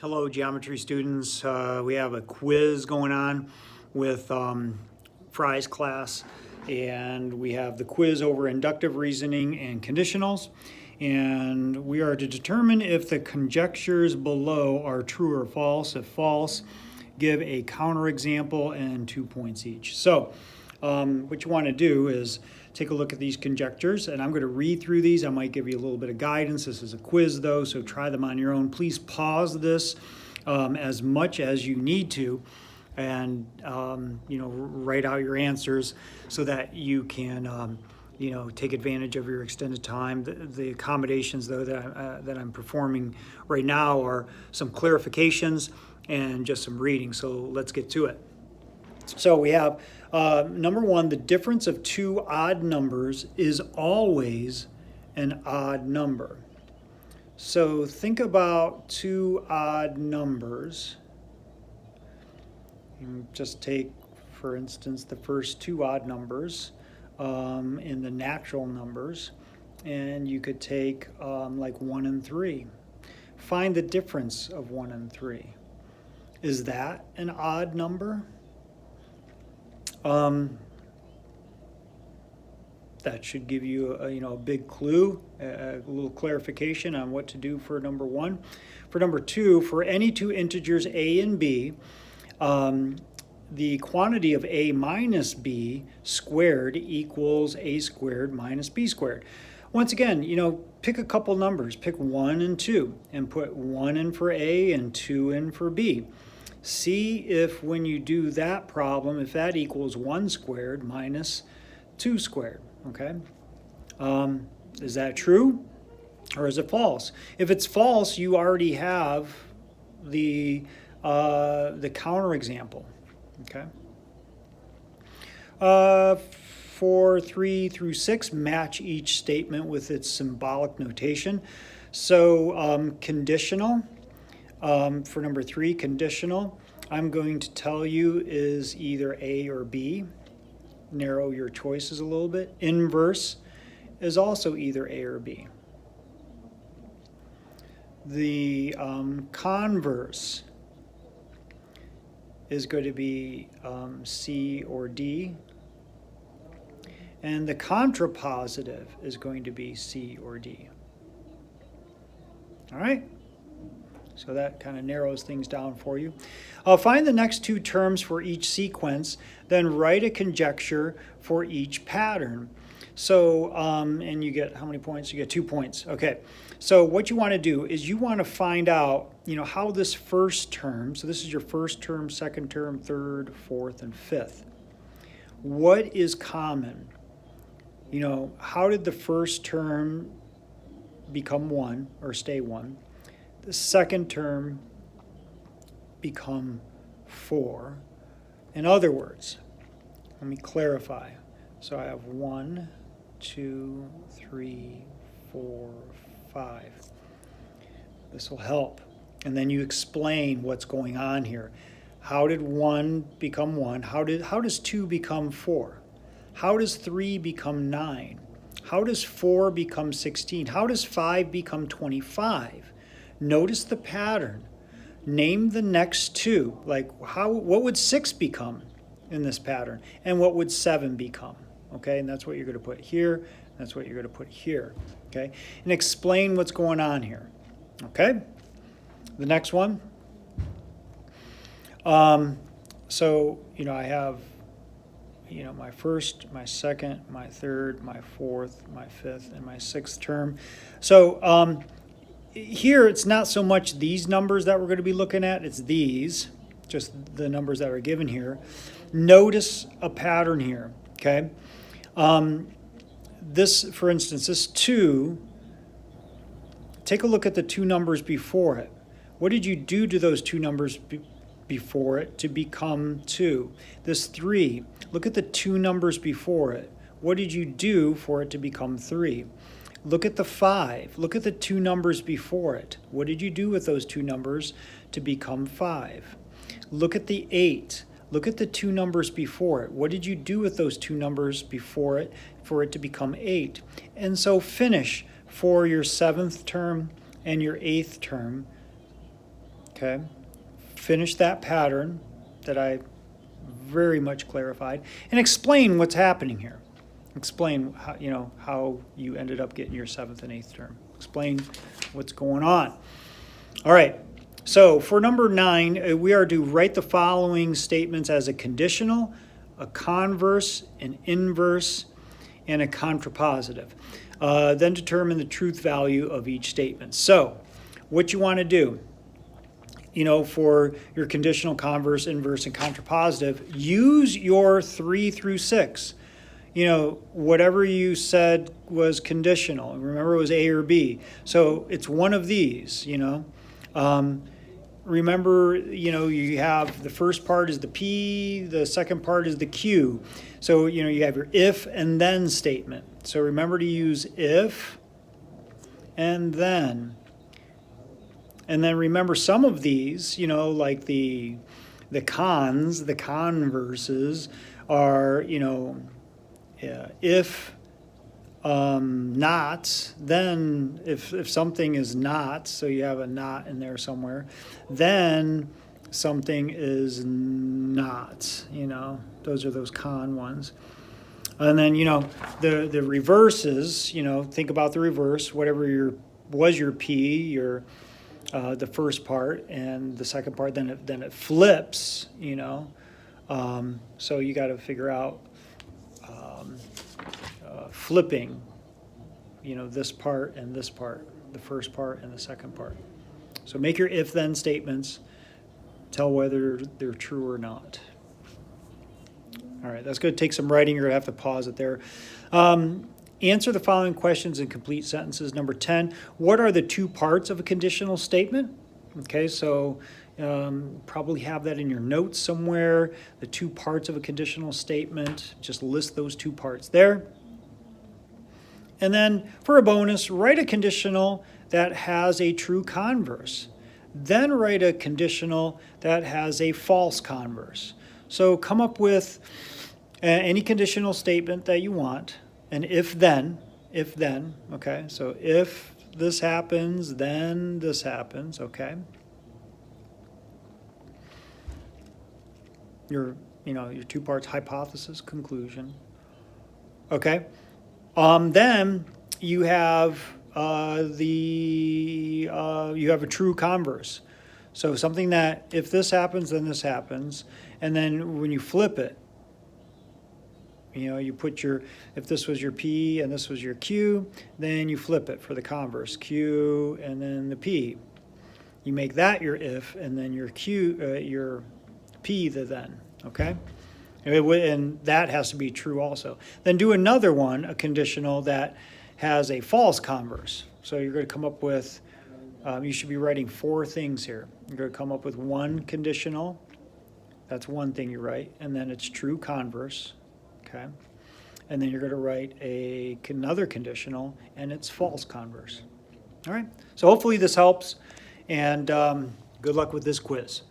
Hello, geometry students. We have a quiz going on with Fry's class, and we have the quiz over inductive reasoning and conditionals. And we are to determine if the conjectures below are true or false. If false, give a counterexample and 2 points each. So, what you want to do is take a look at these conjectures, and I'm going to read through these. I might give you a little bit of guidance. This is a quiz, though, so try them on your own. Please pause this as much as you need to, and write out your answers so that you can take advantage of your extended time. The accommodations, though, that I'm performing right now are some clarifications and just some reading. So let's get to it. So we have number one, the difference of two odd numbers is always an odd number. So think about two odd numbers. And just take, for instance, the first two odd numbers in the natural numbers, and you could take like 1 and 3. Find the difference of 1 and 3. Is that an odd number? That should give you a big clue, a little clarification on what to do for number one. For number two, for any two integers a and b, the quantity of a minus b squared equals a squared minus b squared. Once again, pick a couple numbers. Pick 1 and 2 and put 1 in for a and 2 in for b. See if when you do that problem, if that equals 1 squared minus 2 squared, okay? Is that true or is it false? If it's false, you already have the counterexample, okay? 4, 3 through 6 match each statement with its symbolic notation. So conditional. For number 3, conditional, I'm going to tell you is either A or B. Narrow your choices a little bit. Inverse is also either A or B. The converse is going to be C or D. And the contrapositive is going to be C or D. All right? So that kind of narrows things down for you. Find the next two terms for each sequence, then write a conjecture for each pattern. So, and you get how many points? You get 2 points. Okay. So what you want to do is you want to find out, how this first term, so this is your first term, second term, third, fourth, and fifth. What is common? How did the first term become 1 or stay 1? The second term become 4. In other words, let me clarify. So I have 1, 2, 3, 4, 5. This will help. And then you explain what's going on here. How did 1 become 1? How does 2 become 4? How does 3 become 9? How does 4 become 16? How does 5 become 25? Notice the pattern. Name the next two. Like what would 6 become in this pattern? And what would 7 become? Okay, and that's what you're going to put here. That's what you're going to put here. Okay, and explain what's going on here. Okay, the next one. So, I have, my first, my second, my third, my fourth, my fifth, and my sixth term. So, here, it's not so much these numbers that we're going to be looking at, it's these, just the numbers that are given here. Notice a pattern here, okay? This, for instance, this 2, take a look at the two numbers before it. What did you do to those two numbers before it to become 2? This 3, look at the two numbers before it. What did you do for it to become 3? Look at the 5. Look at the two numbers before it. What did you do with those two numbers to become 5? Look at the 8. Look at the two numbers before it. What did you do with those two numbers before it for it to become 8? And so finish for your 7th term and your 8th term. okay? Finish that pattern that I very much clarified, and explain what's happening here. Explain how you ended up getting your 7th and 8th term. Explain what's going on. All right. So for number 9, we are to write the following statements as a conditional, a converse, an inverse, and a contrapositive. Then determine the truth value of each statement. So what you want to do, for your conditional, converse, inverse, and contrapositive, use your 3 through 6. Whatever you said was conditional. Remember, it was A or B. So it's one of these, Remember, you have the first part is the P, the second part is the Q. So, you have your if and then statement. So remember to use if and then. And then remember some of these, like the converses are, if not, then if something is not, so you have a not in there somewhere, then something is not, those are those con ones. And then, the reverses, think about the reverse, whatever was your P, the first part, and the second part, then it flips, so you got to figure out flipping, this part and this part, the first part and the second part. So make your if-then statements, tell whether they're true or not. All right, that's going to take some writing. You're going to have to pause it there. Answer the following questions in complete sentences. Number 10, what are the 2 parts of a conditional statement? Okay, so probably have that in your notes somewhere. The 2 parts of a conditional statement, just list those 2 parts there. And then for a bonus, write a conditional that has a true converse. Then write a conditional that has a false converse. So come up with any conditional statement that you want, and if then, okay? So if this happens, then this happens, okay? Your 2 parts, hypothesis, conclusion. Okay? Then you have you have a true converse. So something that if this happens, then this happens, and then when you flip it, you put if this was your P and this was your Q, then you flip it for the converse, Q and then the P. You make that your if, and then your Q, your P the then, okay? And that has to be true also. Then do another one, a conditional that has a false converse. So you're going to come up with, you should be writing 4 things here. You're going to come up with one conditional. That's one thing you write. And then it's true converse. Okay. And then you're going to write another conditional, and it's false converse. All right. So hopefully this helps. And good luck with this quiz.